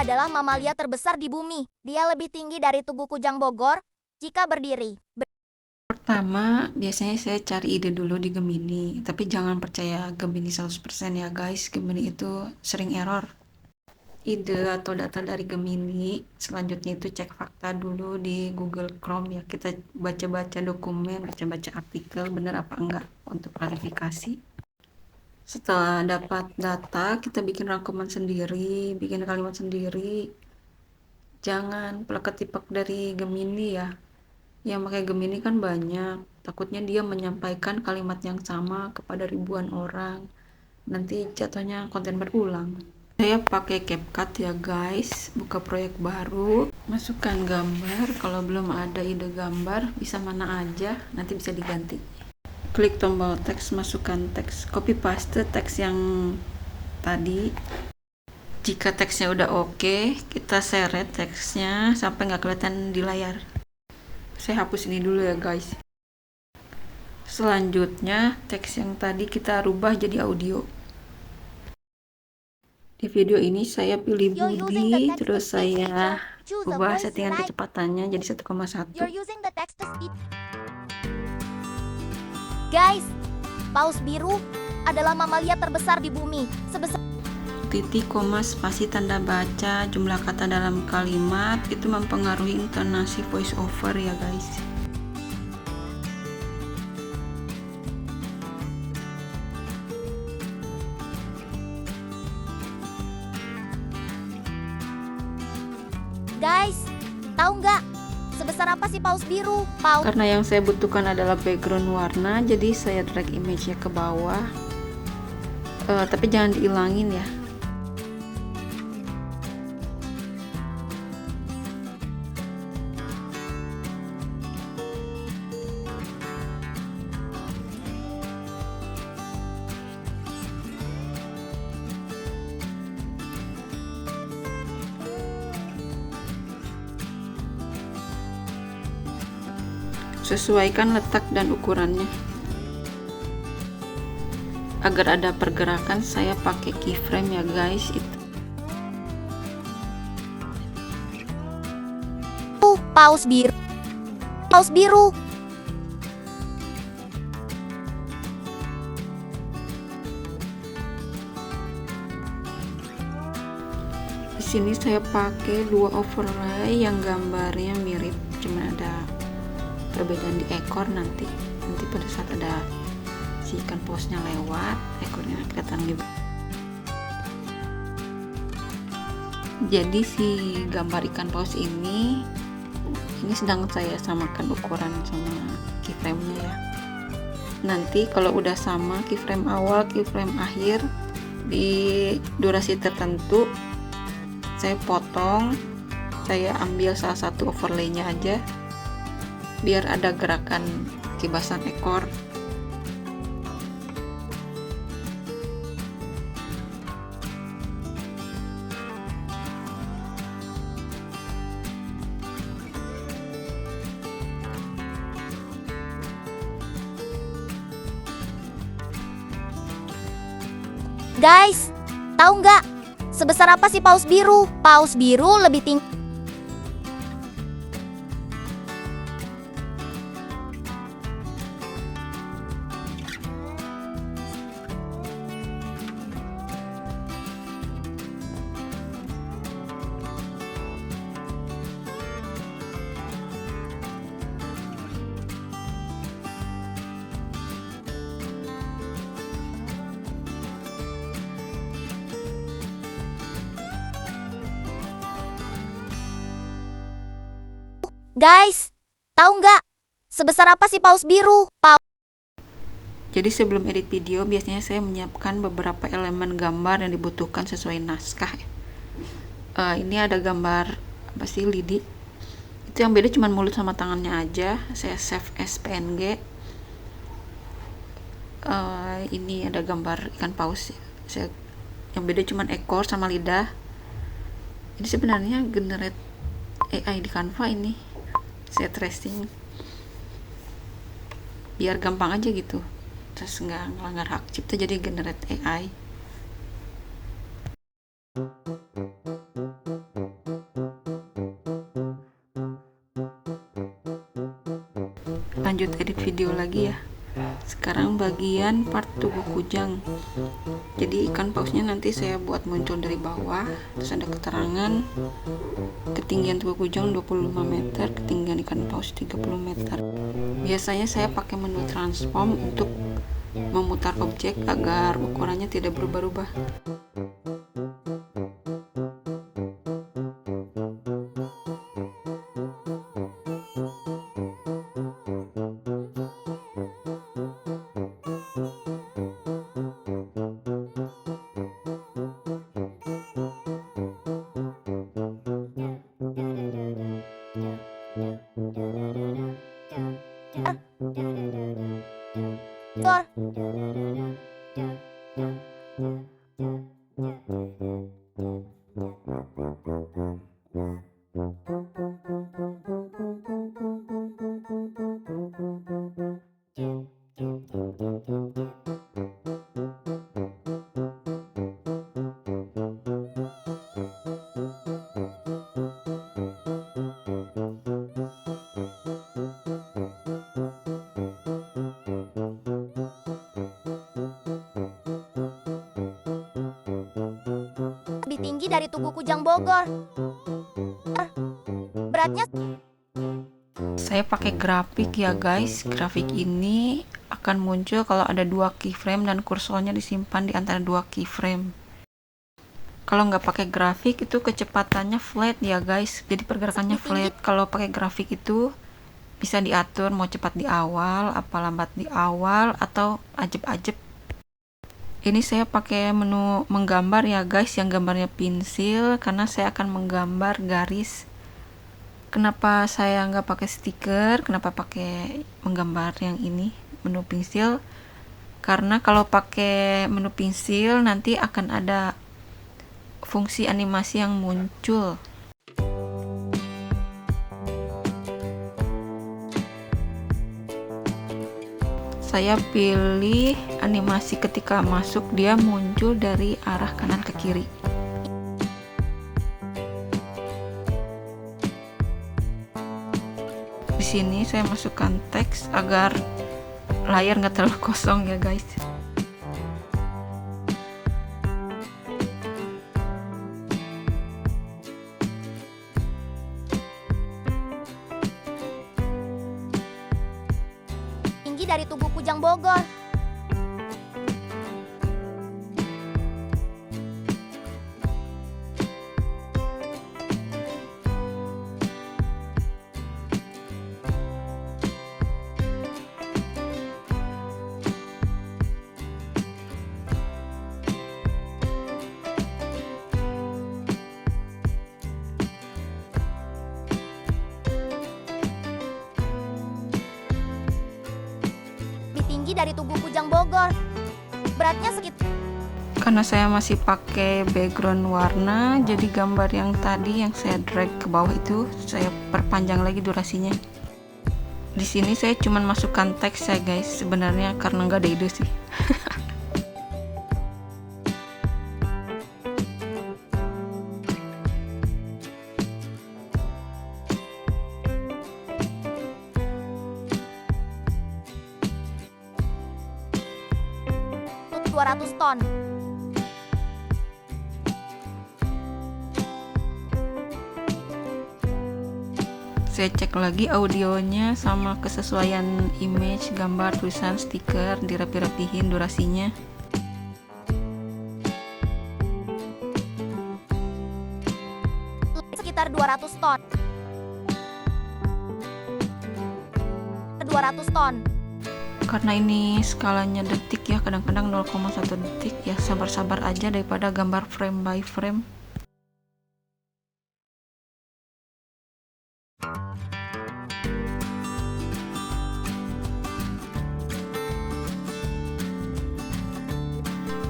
adalah mamalia terbesar di bumi. Dia lebih tinggi dari Tugu Kujang Bogor jika berdiri. Pertama, biasanya saya cari ide dulu di Gemini, tapi jangan percaya Gemini 100% ya guys. Gemini itu sering error. Ide atau data dari Gemini, selanjutnya itu cek fakta dulu di Google Chrome ya. Kita baca-baca dokumen, baca-baca artikel, benar apa enggak untuk klarifikasi. Setelah dapat data, kita bikin rangkuman sendiri, bikin kalimat sendiri. Jangan plek-ketipak dari Gemini ya. Yang pakai Gemini kan banyak, takutnya dia menyampaikan kalimat yang sama kepada ribuan orang, nanti jatuhnya konten berulang. Saya pakai CapCut ya guys, buka proyek baru, masukkan gambar. Kalau belum ada ide gambar, bisa mana aja, nanti bisa diganti. Klik tombol teks, masukkan teks, copy paste teks yang tadi. Jika teksnya udah oke, kita seret teksnya sampai nggak kelihatan di layar. Saya hapus ini dulu ya guys. Selanjutnya teks yang tadi kita rubah jadi audio. Di video ini saya pilih Budi, terus saya ubah settingan kecepatannya jadi 1,1. Guys, paus biru adalah mamalia terbesar di bumi. Sebesar Titik, koma, spasi, tanda baca, jumlah kata dalam kalimat itu mempengaruhi intonasi voice over ya guys. Guys, tahu nggak sebesar apa sih paus biru? Karena yang saya butuhkan adalah background warna, jadi saya drag image-nya ke bawah. Tapi jangan diilangin ya. Sesuaikan letak dan ukurannya. Agar ada pergerakan, saya pakai keyframe ya guys. Paus biru. Paus biru. Di sini saya pakai dua overlay yang gambarnya mirip, cuma ada perbedaan di ekor. Nanti pada saat ada si ikan pausnya lewat, ekornya kelihatan lebih. Jadi si gambar ikan paus ini sedang saya samakan ukuran sama keyframe-nya ya. Nanti kalau udah sama keyframe awal, keyframe akhir di durasi tertentu, saya potong, saya ambil salah satu overlay-nya aja biar ada gerakan kibasan ekor. Guys, tahu nggak sebesar apa sih paus biru? Paus biru lebih tinggi. Guys, tahu nggak sebesar apa sih paus biru? Jadi sebelum edit video, biasanya saya menyiapkan beberapa elemen gambar yang dibutuhkan sesuai naskah. Ini ada gambar apa sih, lidi. Itu yang beda cuma mulut sama tangannya aja. Saya save as PNG. Ini ada gambar ikan paus. Yang beda cuma ekor sama lidah. Ini sebenarnya generate AI di Canva ini. Saya tracing biar gampang aja gitu, terus nggak ngelanggar hak cipta, jadi generate AI. lanjut edit video lagi ya. Sekarang bagian part tubuh kujang. Jadi ikan pausnya nanti saya buat muncul dari bawah, terus ada keterangan ketinggian tubuh kujang 25 meter, ketinggian ikan paus 30 meter. Biasanya saya pakai menu transform untuk memutar objek agar ukurannya tidak berubah-ubah. Lebih tinggi dari tugu kujang Bogor. Beratnya Saya pakai grafik ya guys. Grafik ini akan muncul kalau ada 2 keyframe dan kursornya disimpan di antara 2 keyframe. Kalau nggak pakai grafik itu kecepatannya flat ya guys, jadi pergerakannya flat. Kalau pakai grafik itu bisa diatur mau cepat di awal, apa lambat di awal, atau ajeb-ajeb. Ini saya pakai menu menggambar ya guys, yang gambarnya pensil, karena saya akan menggambar garis. Kenapa saya nggak pakai stiker, kenapa pakai menggambar yang ini, menu pensil? Karena kalau pakai menu pensil nanti akan ada fungsi animasi yang muncul. Saya pilih animasi ketika masuk, dia muncul dari arah kanan ke kiri. Di sini saya masukkan teks agar layar nggak terlalu kosong ya guys. tinggi dari tugu kujang Bogor. Tinggi dari tugu kujang Bogor. Beratnya sekitar. Karena saya masih pakai background warna, jadi gambar yang tadi yang saya drag ke bawah itu saya perpanjang lagi durasinya. Di sini saya cuma masukkan teks ya guys, sebenarnya karena nggak ada ide sih. $200 ton. Saya cek lagi audionya sama kesesuaian image, gambar, tulisan, stiker, dirapi-rapihin durasinya. Sekitar 200 ton. 200 ton. Karena ini skalanya detik ya, kadang-kadang 0,1 detik ya, sabar-sabar aja daripada gambar frame by frame.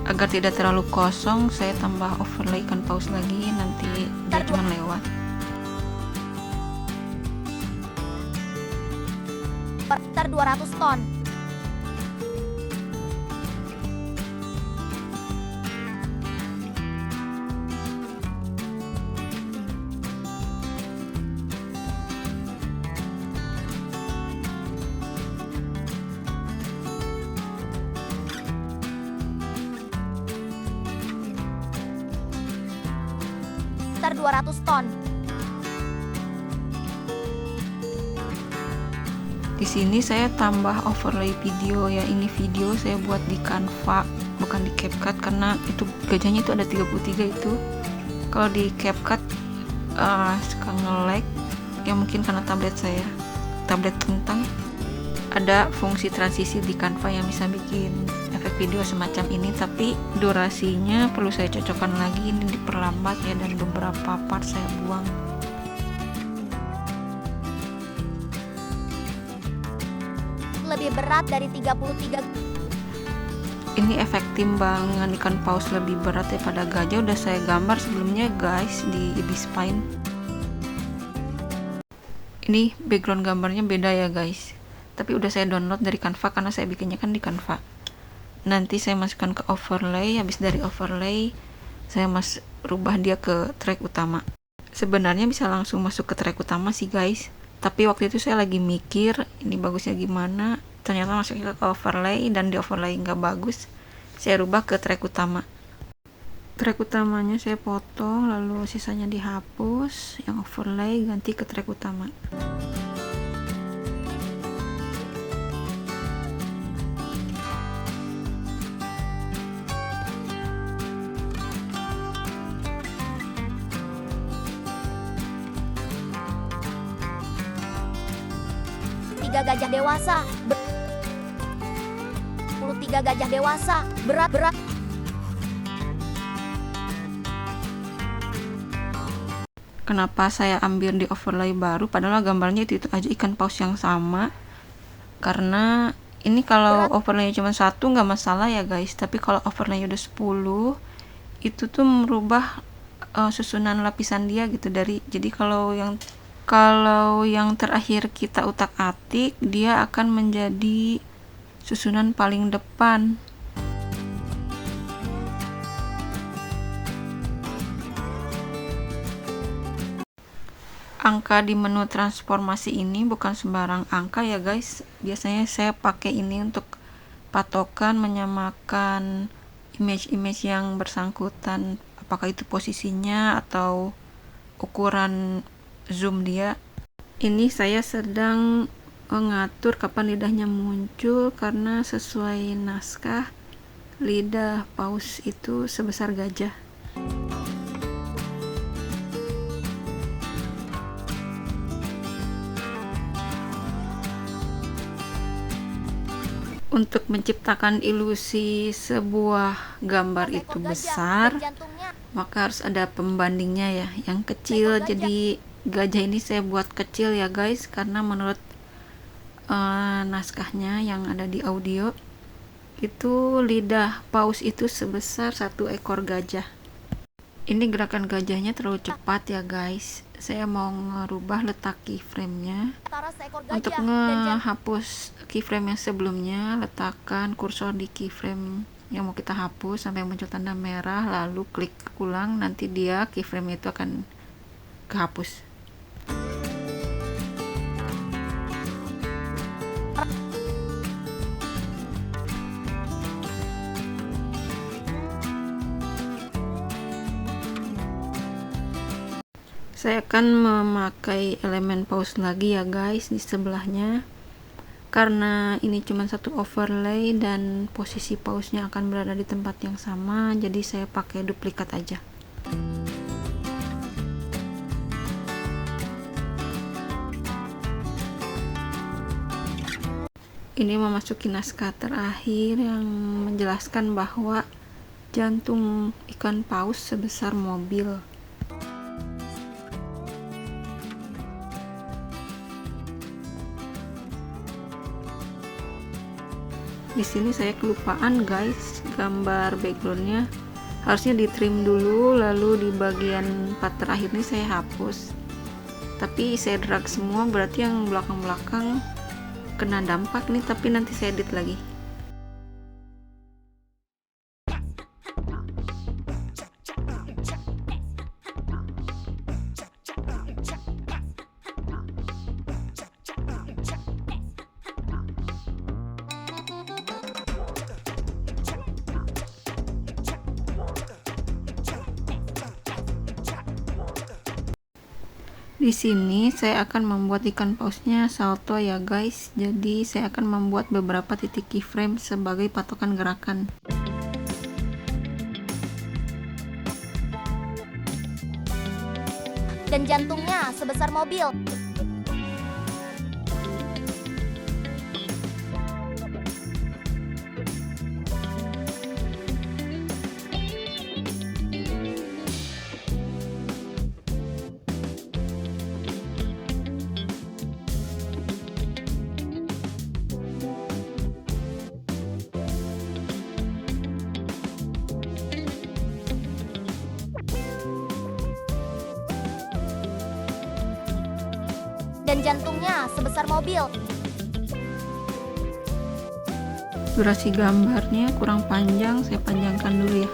Agar tidak terlalu kosong, saya tambah overlay ikan paus lagi, nanti dia cuma lewat. Sekitar 200 ton. sekitar 200 ton. Di sini saya tambah overlay video ya. Ini video saya buat di Canva, bukan di CapCut, karena itu gajahnya itu ada 33 itu. Kalau di CapCut suka nge-lag ya, mungkin karena tablet saya, tablet kentang. Ada fungsi transisi di Canva yang bisa bikin efek video semacam ini, tapi durasinya perlu saya cocokkan lagi, ini diperlambat ya, dan beberapa part saya buang. Lebih berat dari 33. Ini efek timbangan ikan paus lebih berat daripada gajah udah saya gambar sebelumnya guys di Ibisfine. Ini background gambarnya beda ya guys, tapi udah saya download dari Canva karena saya bikinnya kan di Canva. Nanti saya masukkan ke overlay, habis dari overlay saya rubah dia ke track utama. Sebenarnya bisa langsung masuk ke track utama sih guys, tapi waktu itu saya lagi mikir ini bagusnya gimana, ternyata masuknya ke overlay dan di overlay nggak bagus, saya rubah ke track utama. Track utamanya saya potong, lalu sisanya dihapus, yang overlay ganti ke track utama. Gajah dewasa, 23 gajah dewasa, berat. Kenapa saya ambil di overlay baru padahal gambarnya itu aja ikan paus yang sama? Karena ini kalau overlay cuma satu nggak masalah ya guys, tapi kalau overlay udah 10 itu tuh merubah susunan lapisan dia gitu. Jadi kalau yang terakhir kita utak-atik, dia akan menjadi susunan paling depan. Angka di menu transformasi ini bukan sembarang angka ya guys. Biasanya saya pakai ini untuk patokan, menyamakan image-image yang bersangkutan, apakah itu posisinya atau ukuran zoom dia. Ini saya sedang mengatur kapan lidahnya muncul, karena sesuai naskah lidah paus itu sebesar gajah. Untuk menciptakan ilusi sebuah gambar itu besar, maka harus ada pembandingnya ya, yang kecil. Jadi gajah ini saya buat kecil ya guys, karena menurut naskahnya yang ada di audio itu lidah paus itu sebesar 1 ekor gajah. Ini gerakan gajahnya terlalu cepat ya guys, saya mau ngerubah letak keyframe-nya. Untuk ngehapus keyframe yang sebelumnya, letakkan kursor di keyframe yang mau kita hapus sampai muncul tanda merah, lalu klik ulang, nanti dia keyframe itu akan kehapus. Saya akan memakai elemen pause lagi ya guys di sebelahnya, karena ini cuma satu overlay dan posisi pause-nya akan berada di tempat yang sama, jadi saya pakai duplikat aja. Ini memasuki naskah terakhir yang menjelaskan bahwa jantung ikan paus sebesar mobil. Di sini saya kelupaan guys, gambar backgroundnya harusnya di trim dulu, lalu di bagian part terakhir ini saya hapus, tapi saya drag semua, berarti yang belakang-belakang kena dampak nih, tapi nanti saya edit lagi. Di sini saya akan membuat ikan pausnya salto ya guys. Jadi saya akan membuat beberapa titik keyframe sebagai patokan gerakan. Dan jantungnya sebesar mobil. Dan jantungnya sebesar mobil. Durasi gambarnya kurang panjang, saya panjangkan dulu ya.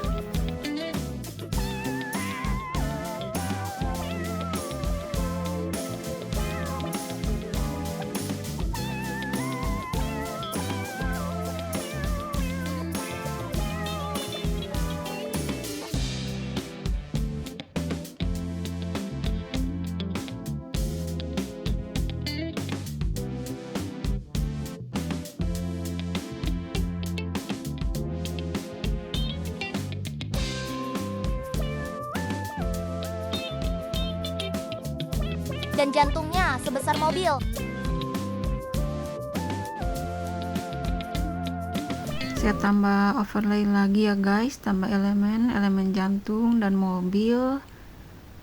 Dan jantungnya sebesar mobil. Saya tambah overlay lagi ya guys, tambah elemen jantung dan mobil.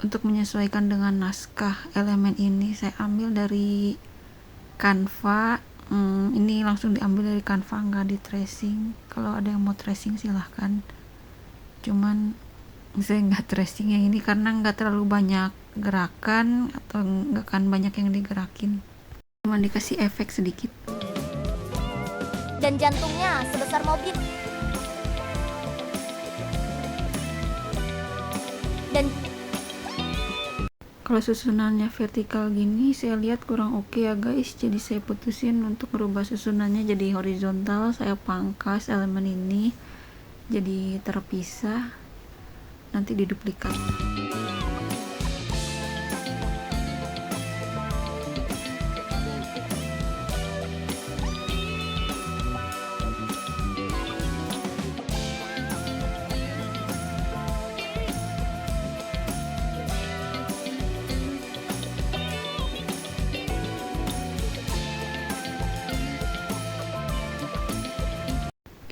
Untuk menyesuaikan dengan naskah elemen ini saya ambil dari Canva. Ini langsung diambil dari Canva, nggak di tracing. Kalau ada yang mau tracing silahkan, cuman saya nggak tracing yang ini karena nggak terlalu banyak gerakan atau nggak akan banyak yang digerakin, cuma dikasih efek sedikit. Dan jantungnya sebesar mobil. Dan kalau susunannya vertikal gini saya lihat kurang oke ya guys, jadi saya putusin untuk merubah susunannya jadi horizontal. Saya pangkas elemen ini jadi terpisah, nanti diduplikat.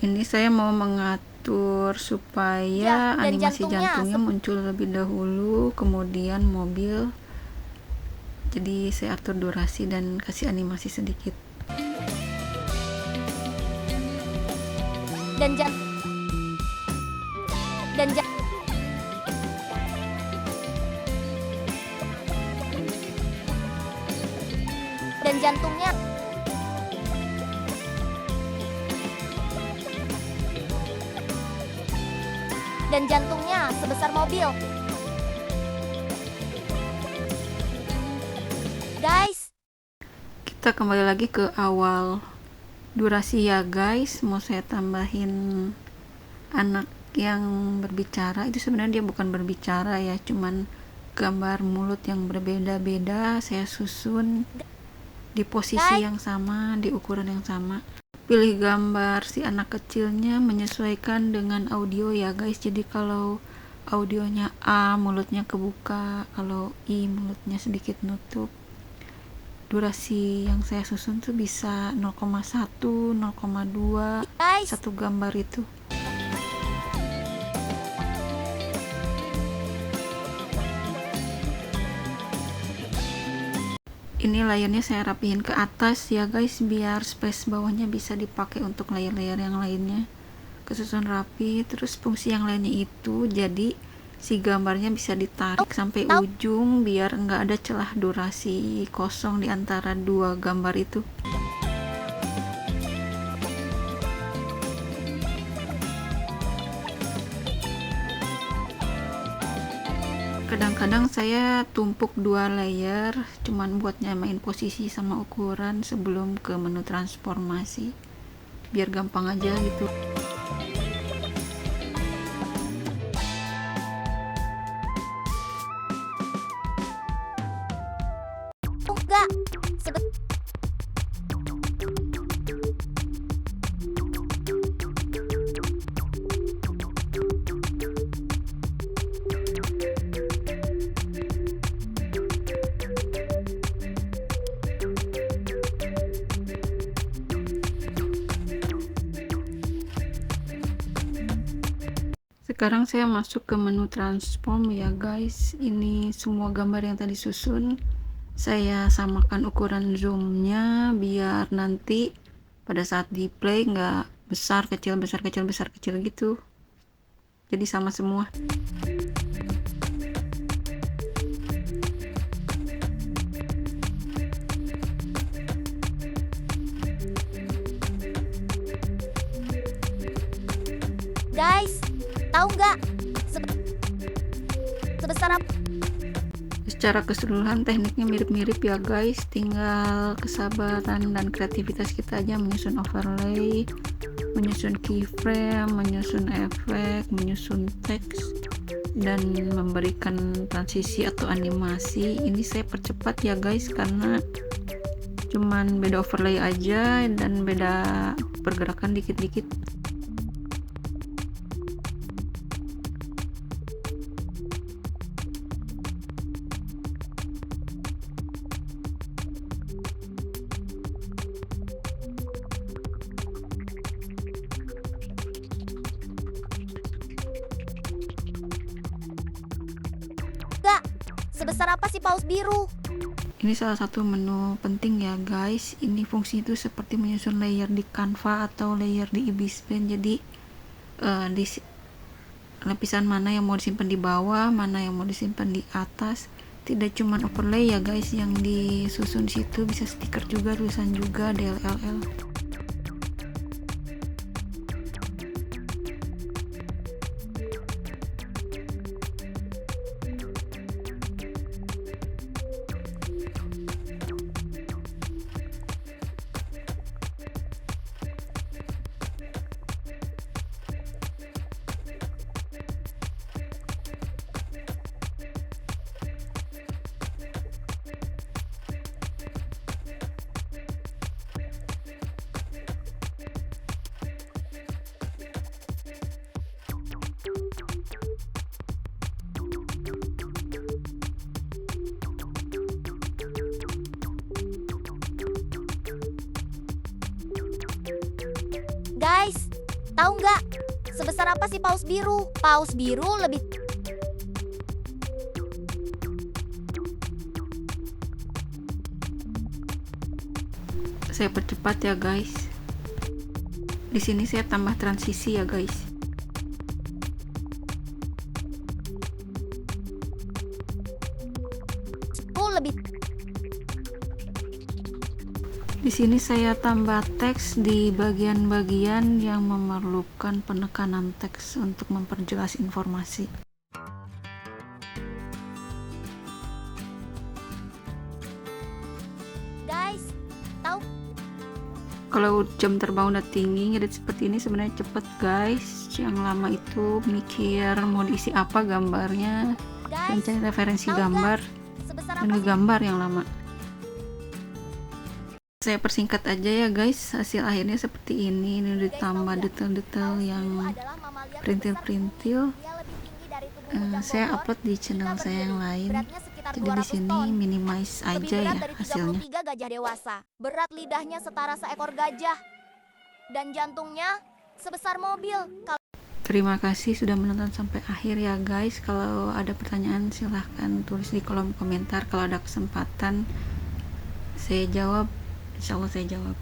Ini saya mau mengatur supaya Ya, dan animasi jantungnya jantungnya muncul lebih dahulu, kemudian mobil. Jadi saya atur durasi dan kasih animasi sedikit. dan jant dan ja dan jantungnya dan jantungnya sebesar mobil. Guys, Kita kembali lagi ke awal durasi ya guys. Mau saya tambahin anak yang berbicara. Itu sebenarnya dia bukan berbicara ya, cuman gambar mulut yang berbeda-beda saya susun di posisi yang sama, di ukuran yang sama. Pilih gambar si anak kecilnya menyesuaikan dengan audio ya guys. Jadi kalau audionya A mulutnya kebuka, kalau I mulutnya sedikit nutup. Durasi yang saya susun tuh bisa 0,1, 0,2 guys, satu gambar itu. Ini layarnya saya rapihin ke atas ya guys, biar space bawahnya bisa dipakai untuk layer-layer yang lainnya. Kesusun rapi. Terus fungsi yang lainnya itu jadi si gambarnya bisa ditarik sampai ujung biar nggak ada celah durasi kosong di antara dua gambar itu. Kadang-kadang saya tumpuk dua layer cuman buat nyamain posisi sama ukuran sebelum ke menu transformasi, biar gampang aja gitu. Sekarang saya masuk ke menu transform ya guys. Ini semua gambar yang tadi susun saya samakan ukuran zoomnya biar nanti pada saat di play nggak besar kecil besar kecil besar kecil gitu, jadi sama semua. Guys, tahu nggak sebesar apa? Secara keseluruhan tekniknya mirip-mirip ya guys, tinggal kesabaran dan kreativitas kita aja menyusun overlay, menyusun keyframe, menyusun efek, menyusun teks, dan memberikan transisi atau animasi. Ini saya percepat ya guys karena cuman beda overlay aja dan beda pergerakan dikit-dikit. Nggak, sebesar apa sih paus biru? Ini salah satu menu penting ya guys. Ini fungsinya itu seperti menyusun layer di Canva atau layer di Ibis Pen. Jadi di lapisan mana yang mau disimpan di bawah, mana yang mau disimpan di atas. Tidak cuma overlay ya guys yang disusun di situ, bisa stiker juga, tulisan juga, DLLL. Guys, tahu nggak sebesar apa sih paus biru? Paus biru lebih Saya percepat ya guys. Di sini saya tambah transisi ya guys. lebih Di sini saya tambah teks di bagian-bagian yang memerlukan penekanan teks untuk memperjelas informasi. guys, tahu Kalau jam terbang udah tinggi, ngedit seperti ini sebenarnya cepet guys. Yang lama itu mikir mau diisi apa gambarnya, dan guys, cari referensi tahu nggak gambar, sebesar dan apa sih? ngegambar yang lama. Saya persingkat aja ya guys, hasil akhirnya seperti ini. Ini ditambah detail-detail yang Adalah mamalia perintil-perintil. Dia lebih tinggi dari tubuh kucang Saya bobot. upload di channel saya yang lain. Beratnya sekitar Jadi di 200 sini ton. minimize Lebih aja berat ya dari hasilnya. 33 gajah dewasa. Berat lidahnya setara seekor gajah. Dan jantungnya sebesar mobil. Terima kasih sudah menonton sampai akhir ya guys. Kalau ada pertanyaan silahkan tulis di kolom komentar. Kalau ada kesempatan saya jawab, insya Allah saya jawab.